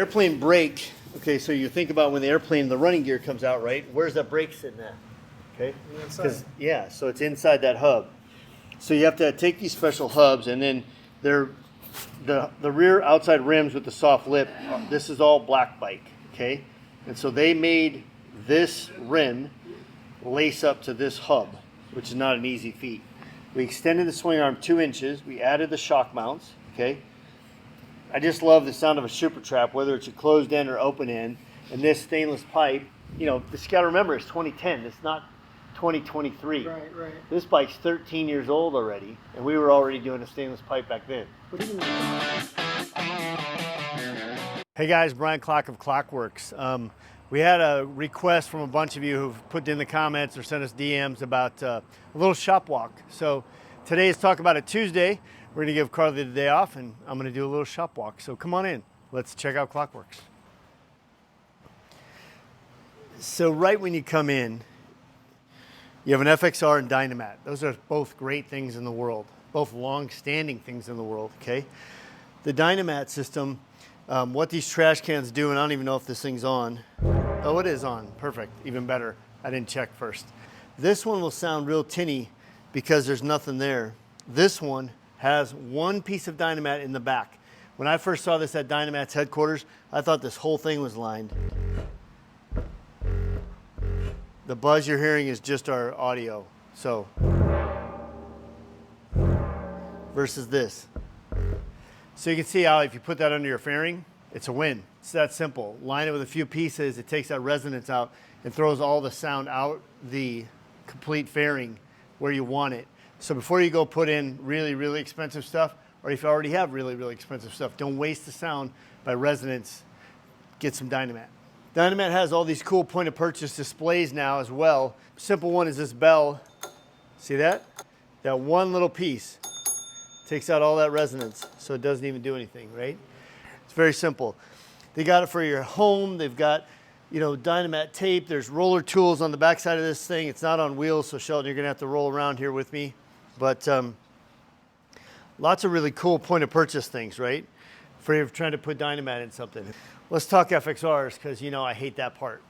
Airplane brake, okay, so you think about when the airplane, the running gear comes out, right? Where's that brake sitting at? Okay? Yeah, so it's inside that hub. So you have to take these special hubs, and then they're the rear outside rims with the soft lip. This is all Black Bike, okay? And so they made this rim lace up to this hub, which is not an easy feat. We extended the swing arm 2 inches. We added the shock mounts, okay? I just love the sound of a super trap, whether it's a closed end or open end. And this stainless pipe, you know, this you got to remember, it's 2010. It's not 2023. Right. This bike's 13 years old already, and we were already doing a stainless pipe back then. Hey guys, Brian Klock of Clockworks. We had a request from a bunch of you who've put in the comments or sent us DMs about a little shop walk. So today is Talk About It Tuesday. We're gonna give Carly the day off, and I'm gonna do a little shop walk. So come on in, let's check out Clockworks. So right when you come in, you have an FXR and Dynamat. Those are both great things in the world, both long-standing things in the world, okay? The Dynamat system, what these trash cans do, and I don't even know if this thing's on. Oh, it is on, perfect, even better. I didn't check first. This one will sound real tinny because there's nothing there. This one has one piece of Dynamat in the back. When I first saw this at Dynamat's headquarters, I thought this whole thing was lined. The buzz you're hearing is just our audio. So, versus this. So you can see how if you put that under your fairing, it's a win. It's that simple. Line it with a few pieces, it takes that resonance out and throws all the sound out the complete fairing where you want it. So before you go put in really, really expensive stuff, or if you already have really, really expensive stuff, don't waste the sound by resonance. Get some Dynamat. Dynamat has all these cool point of purchase displays now as well. Simple one is this bell. See that? That one little piece takes out all that resonance, so it doesn't even do anything, right? It's very simple. They got it for your home. They've got, you know, Dynamat tape. There's roller tools on the backside of this thing. It's not on wheels, so Sheldon, you're gonna have to roll around here with me. But lots of really cool point of purchase things, right? For you trying to put Dynamat in something. Let's talk FXRs, because you know I hate that part.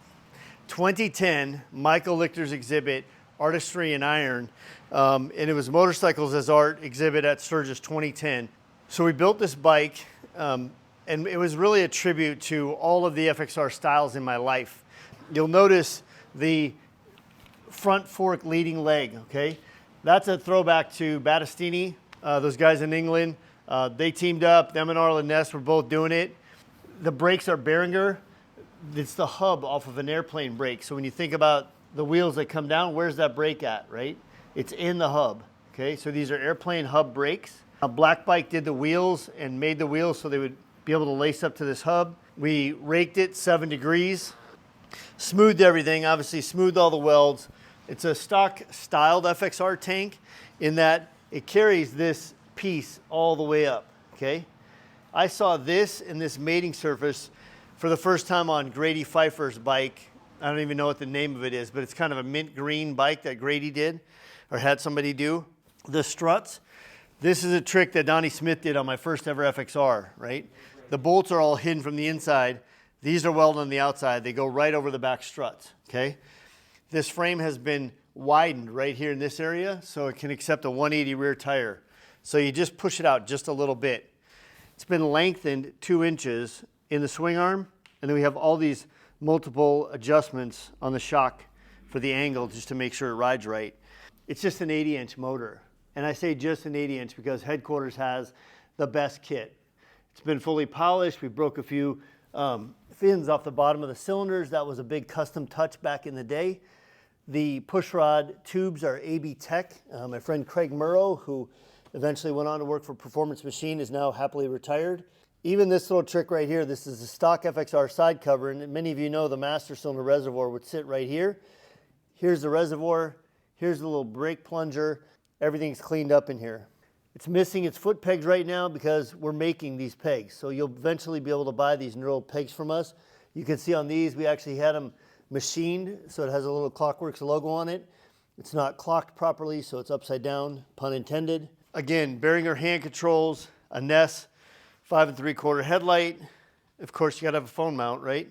2010, Michael Lichter's exhibit, Artistry in Iron, and it was Motorcycles as Art exhibit at Sturgis 2010. So we built this bike, and it was really a tribute to all of the FXR styles in my life. You'll notice the front fork leading leg, okay? That's a throwback to Battistini, those guys in England. They teamed up, them and Arlen Ness were both doing it. The brakes are Behringer. It's the hub off of an airplane brake. So when you think about the wheels that come down, where's that brake at, right? It's in the hub, okay? So these are airplane hub brakes. Black Bike did the wheels and made the wheels so they would be able to lace up to this hub. We raked it 7 degrees, smoothed everything, obviously smoothed all the welds. It's a stock styled FXR tank in that it carries this piece all the way up, okay? I saw this and this mating surface for the first time on Grady Pfeiffer's bike. I don't even know what the name of it is, but it's kind of a mint green bike that Grady did or had somebody do. The struts, this is a trick that Donnie Smith did on my first ever FXR, right? The bolts are all hidden from the inside. These are welded on the outside. They go right over the back struts, okay? This frame has been widened right here in this area so it can accept a 180 rear tire. So you just push it out just a little bit. It's been lengthened 2 inches in the swing arm, and then we have all these multiple adjustments on the shock for the angle just to make sure it rides right. It's just an 80-inch motor. And I say just an 80-inch because headquarters has the best kit. It's been fully polished. We broke a few fins off the bottom of the cylinders. That was a big custom touch back in the day. The pushrod tubes are AB Tech. My friend Craig Murrow, who eventually went on to work for Performance Machine, is now happily retired. Even this little trick right here, this is a stock FXR side cover, and many of you know the master cylinder reservoir would sit right here. Here's the reservoir, here's the little brake plunger. Everything's cleaned up in here. It's missing its foot pegs right now because we're making these pegs. So you'll eventually be able to buy these knurled pegs from us. You can see on these, we actually had them machined, so it has a little Clockworks logo on it. It's not clocked properly, so it's upside down, pun intended. Again, Behringer hand controls, a Ness 5 3/4 headlight, of course, you got to have a phone mount, right?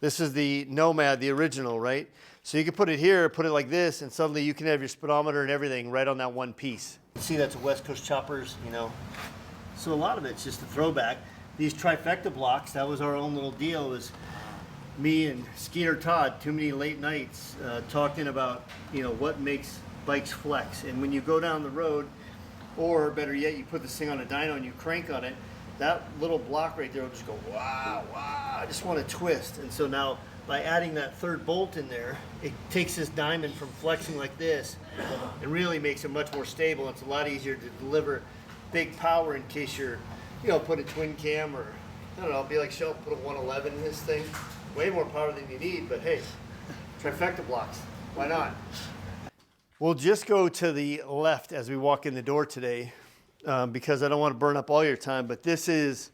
This is the Nomad, the original, right? So you can put it here, put it like this, and suddenly you can have your speedometer and everything right on that one piece. See, that's a West Coast Choppers, you know. So a lot of it's just a throwback. These trifecta blocks, that was our own little deal. It was me and Skeeter Todd, too many late nights, talking about, you know, what makes bikes flex. And when you go down the road, or better yet, you put this thing on a dyno and you crank on it, that little block right there will just go, wow, wow, I just want to twist. And so now, by adding that third bolt in there, it takes this diamond from flexing like this and really makes it much more stable. It's a lot easier to deliver big power in case you're, you know, put a twin cam or, I don't know, be like Shelp, put a 111 in this thing. Way more power than you need, but hey, trifecta blocks, why not? We'll just go to the left as we walk in the door today because I don't want to burn up all your time, but this is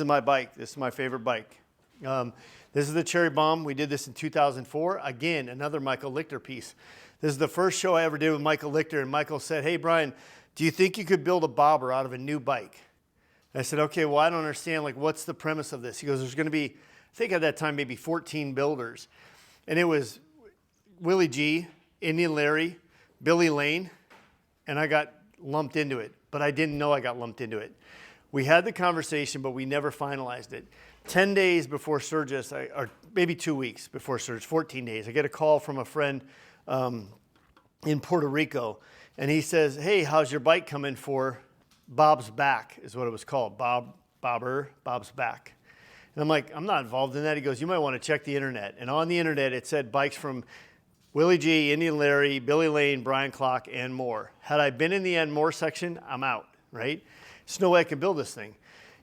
my bike. This is my favorite bike. This is the Cherry Bomb. We did this in 2004. Again, another Michael Lichter piece. This is the first show I ever did with Michael Lichter, and Michael said, hey, Brian, do you think you could build a bobber out of a new bike? And I said, okay, well, I don't understand, like, what's the premise of this? He goes, there's going to be, I think at that time, maybe 14 builders. And it was Willie G, Indian Larry, Billy Lane, and I got lumped into it, but I didn't know I got lumped into it. We had the conversation, but we never finalized it. 10 days before Surges, or maybe 2 weeks before Surge, 14 days, I get a call from a friend in Puerto Rico, and he says, hey, how's your bike coming for Bob's Back, is what it was called, Bob's Back. And I'm like, I'm not involved in that. He goes, you might want to check the internet. And on the internet, it said bikes from Willie G, Indian Larry, Billy Lane, Brian Klock, and more. Had I been in the and more section, I'm out, right? There's no way I can build this thing.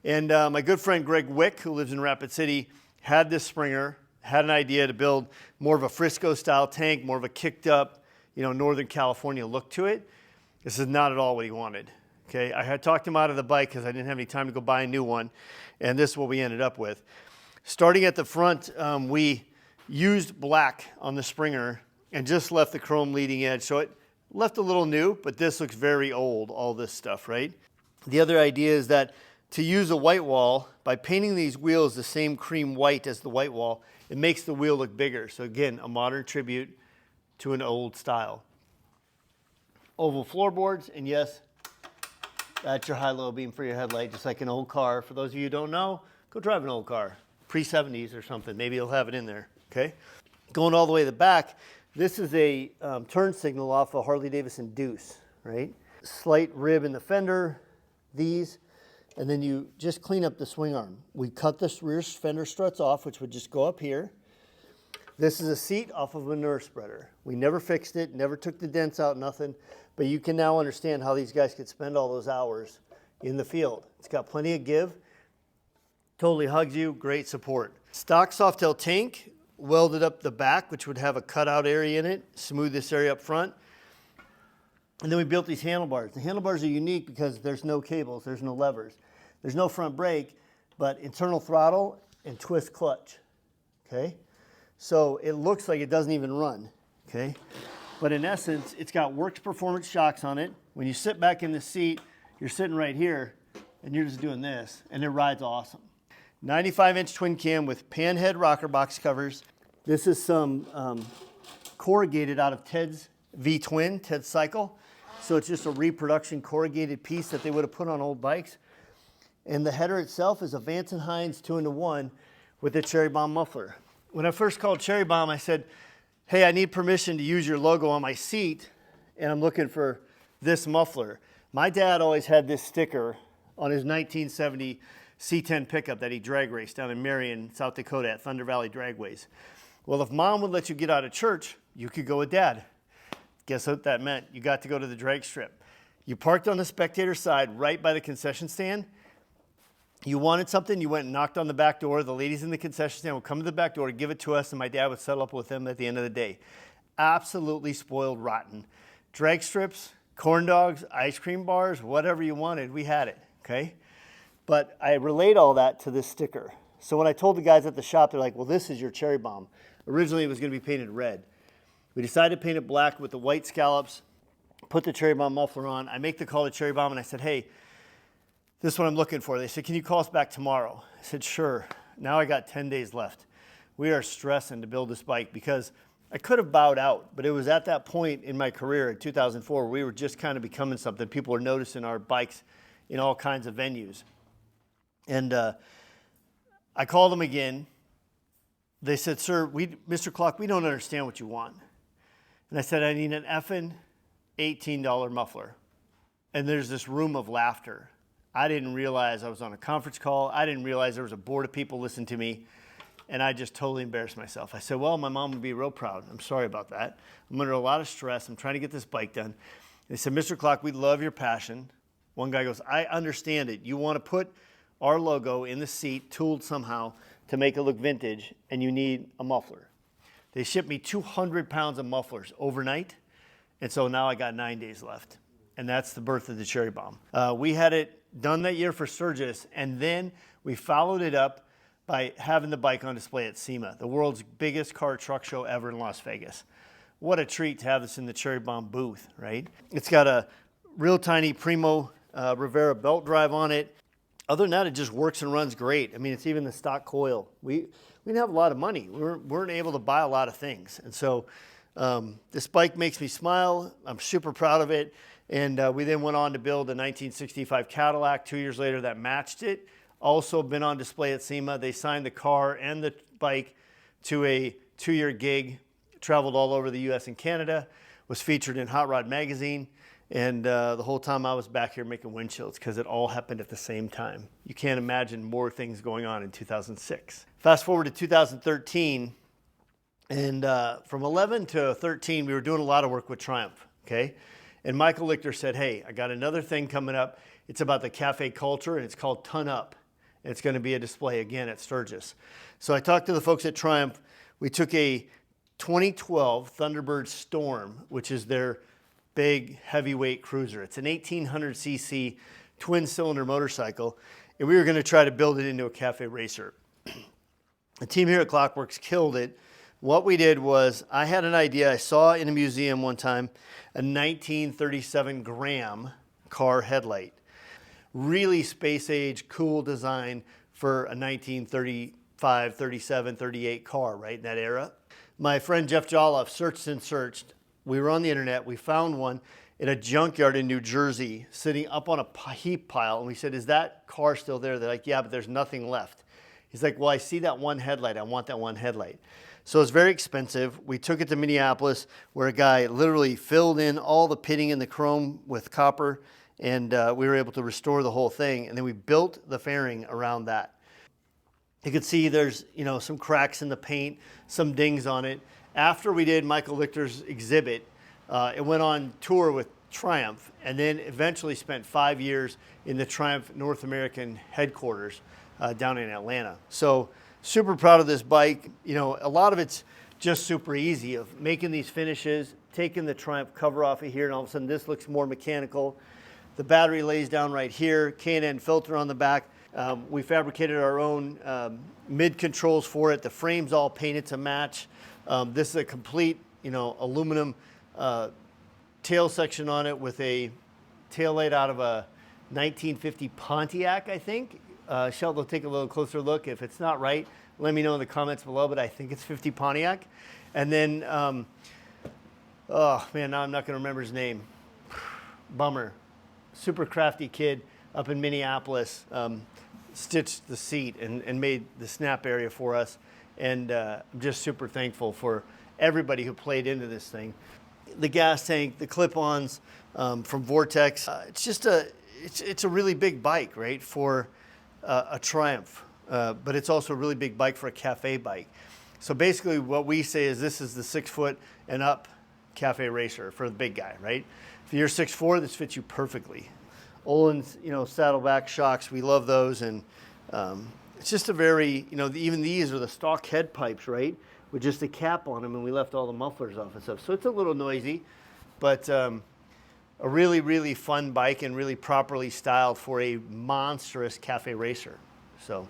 And my good friend Greg Wick, who lives in Rapid City, had this Springer, had an idea to build more of a Frisco-style tank, more of a kicked-up, you know, Northern California look to it. This is not at all what he wanted. Okay, I had talked him out of the bike because I didn't have any time to go buy a new one, and this is what we ended up with. Starting at the front, we used black on the Springer and just left the chrome leading edge. So it left a little new, but this looks very old, all this stuff, right? The other idea is that to use a white wall, by painting these wheels the same cream white as the white wall, it makes the wheel look bigger. So again, a modern tribute to an old style. Oval floorboards, and yes, that's your high-low beam for your headlight, just like an old car. For those of you who don't know, go drive an old car, pre-70s or something. Maybe you'll have it in there, okay? Going all the way to the back, this is a turn signal off a Harley-Davidson Deuce, right? Slight rib in the fender, these, and then you just clean up the swing arm. We cut the rear fender struts off, which would just go up here. This is a seat off of a manure spreader. We never fixed it, never took the dents out, nothing. But you can now understand how these guys could spend all those hours in the field. It's got plenty of give, totally hugs you, great support. Stock Softail tank, welded up the back, which would have a cutout area in it, smooth this area up front. And then we built these handlebars. The handlebars are unique because there's no cables, there's no levers. There's no front brake, but internal throttle and twist clutch, okay? So it looks like it doesn't even run, okay? But in essence, it's got Works Performance shocks on it. When you sit back in the seat, you're sitting right here, and you're just doing this, and it rides awesome. 95-inch twin cam with panhead rocker box covers. This is some corrugated out of Ted's V-twin, Ted's cycle. So it's just a reproduction corrugated piece that they would have put on old bikes. And the header itself is a Vance & Hines 2-in-1 with a Cherry Bomb muffler. When I first called Cherry Bomb, I said, hey, I need permission to use your logo on my seat, and I'm looking for this muffler. My dad always had this sticker on his 1970 C10 pickup that he drag raced down in Marion, South Dakota at Thunder Valley Dragways. Well, if Mom would let you get out of church, you could go with Dad. Guess what that meant? You got to go to the drag strip. You parked on the spectator side right by the concession stand. You wanted something, you went and knocked on the back door. The ladies in the concession stand would come to the back door, give it to us, and my dad would settle up with them at the end of the day. Absolutely spoiled rotten. Drag strips, corn dogs, ice cream bars, whatever you wanted, we had it, okay? But I relayed all that to this sticker. So when I told the guys at the shop, they're like, well, this is your Cherry Bomb. Originally, it was going to be painted red. We decided to paint it black with the white scallops, put the Cherry Bomb muffler on. I make the call to Cherry Bomb, and I said, hey, this is what I'm looking for. They said, can you call us back tomorrow? I said, sure. Now I got 10 days left. We are stressing to build this bike because I could have bowed out, but it was at that point in my career in 2004 where we were just kind of becoming something. People were noticing our bikes in all kinds of venues. And I called them again. They said, sir, Mr. Klock, we don't understand what you want. And I said, I need an effing $18 muffler. And there's this room of laughter. I didn't realize I was on a conference call. I didn't realize there was a board of people listening to me. And I just totally embarrassed myself. I said, well, my mom would be real proud. I'm sorry about that. I'm under a lot of stress. I'm trying to get this bike done. They said, Mr. Klock, we love your passion. One guy goes, I understand it. You want to put our logo in the seat, tooled somehow, to make it look vintage, and you need a muffler. They shipped me 200 pounds of mufflers overnight, and so now I got 9 days left. And that's the birth of the Cherry Bomb. We had it done that year for Sturgis, and then we followed it up by having the bike on display at SEMA, the world's biggest car truck show ever in Las Vegas. What a treat to have this in the Cherry Bomb booth, right? It's got a real tiny Primo Rivera belt drive on it. Other than that, it just works and runs great. I mean, it's even the stock coil. We didn't have a lot of money. We weren't able to buy a lot of things. And so this bike makes me smile. I'm super proud of it. And we then went on to build a 1965 Cadillac 2 years later that matched it. Also been on display at SEMA. They signed the car and the bike to a 2-year gig. Traveled all over the US and Canada. Was featured in Hot Rod magazine. And the whole time I was back here making windshields because it all happened at the same time. You can't imagine more things going on in 2006. Fast forward to 2013, and from 11 to 13, we were doing a lot of work with Triumph, okay? And Michael Lichter said, hey, I got another thing coming up. It's about the cafe culture, and it's called Ton Up. And it's going to be a display again at Sturgis. So I talked to the folks at Triumph. We took a 2012 Thunderbird Storm, which is their big heavyweight cruiser. It's an 1800cc twin-cylinder motorcycle, and we were going to try to build it into a cafe racer. The team here at Clockworks killed it. What we did was, I had an idea. I saw in a museum one time a 1937 Graham car headlight. Really space-age, cool design for a 1935, 37, 38 car, right, in that era. My friend Jeff Jolliffe searched and searched. We were on the internet. We found one in a junkyard in New Jersey sitting up on a heap pile. And we said, is that car still there? They're like, yeah, but there's nothing left. He's like, well, I see that one headlight. I want that one headlight. So it's very expensive. We took it to Minneapolis where a guy literally filled in all the pitting and the chrome with copper. And we were able to restore the whole thing. And then we built the fairing around that. You can see there's, some cracks in the paint, some dings on it. After we did Michael Lichter's exhibit, it went on tour with Triumph and then eventually spent 5 years in the Triumph North American headquarters down in Atlanta. So super proud of this bike. A lot of it's just super easy of making these finishes, taking the Triumph cover off of here, and all of a sudden this looks more mechanical. The battery lays down right here, K&N filter on the back. We fabricated our own mid controls for it. The frame's all painted to match. This is a complete, aluminum tail section on it with a tail light out of a 1950 Pontiac, I think. Sheldon will take a little closer look. If it's not right, let me know in the comments below, but I think it's 50 Pontiac. And then, oh man, now I'm not gonna remember his name. Bummer. Super crafty kid up in Minneapolis, stitched the seat and made the snap area for us. And I'm just super thankful for everybody who played into this thing. The gas tank, the clip-ons from Vortex. It's a really big bike, right, for a Triumph. But it's also a really big bike for a cafe bike. So basically what we say is this is the 6 foot and up cafe racer for the big guy, right? If you're 6'4", this fits you perfectly. Olin's, saddleback shocks, we love those. And it's just a very, even these are the stock head pipes, right? With just a cap on them, and we left all the mufflers off and stuff. So it's a little noisy, but a really, really fun bike and really properly styled for a monstrous cafe racer. So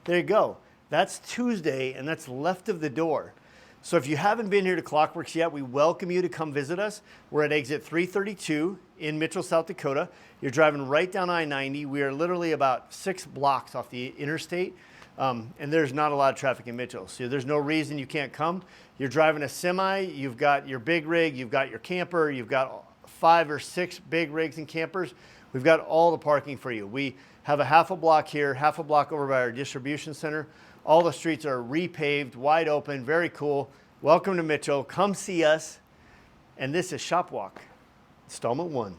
there you go. That's Tuesday, and that's left of the door. So if you haven't been here to Clockworks yet, we welcome you to come visit us. We're at exit 332 in Mitchell, South Dakota. You're driving right down I-90. We are literally about 6 blocks off the interstate. And there's not a lot of traffic in Mitchell. So there's no reason you can't come. You're driving a semi, you've got your big rig, you've got your camper, you've got 5 or 6 big rigs and campers. We've got all the parking for you. We have a half a block here, half a block over by our distribution center. All the streets are repaved, wide open, very cool. Welcome to Mitchell. Come see us. And this is Shop Walk, installment 1.